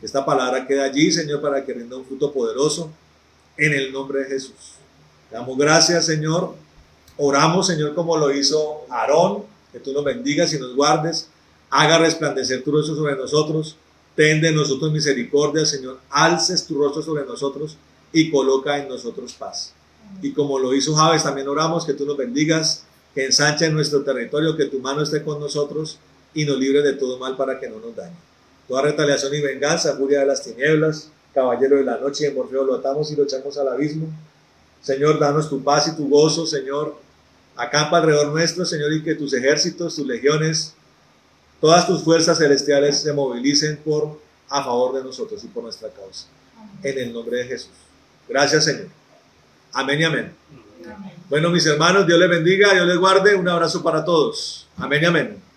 S1: Esta palabra queda allí, Señor, para que rinda un fruto poderoso en el nombre de Jesús. Te damos gracias, Señor. Oramos, Señor, como lo hizo Aarón, que tú nos bendigas y nos guardes. Haga resplandecer tu rostro sobre nosotros. Ten de nosotros misericordia, Señor. Alces tu rostro sobre nosotros y coloca en nosotros paz. Y como lo hizo Jabes, también oramos que tú nos bendigas, que ensanches nuestro territorio, que tu mano esté con nosotros y nos libre de todo mal para que no nos dañe. Toda retaliación y venganza, furia de las tinieblas, caballero de la noche y de Morfeo, lo atamos y lo echamos al abismo. Señor, danos tu paz y tu gozo, Señor. Acampa alrededor nuestro, Señor, y que tus ejércitos, tus legiones, todas tus fuerzas celestiales se movilicen a favor de nosotros y por nuestra causa. En el nombre de Jesús. Gracias, Señor. Amén y amén. Bueno, mis hermanos, Dios les bendiga, Dios les guarde. Un abrazo para todos. Amén y amén.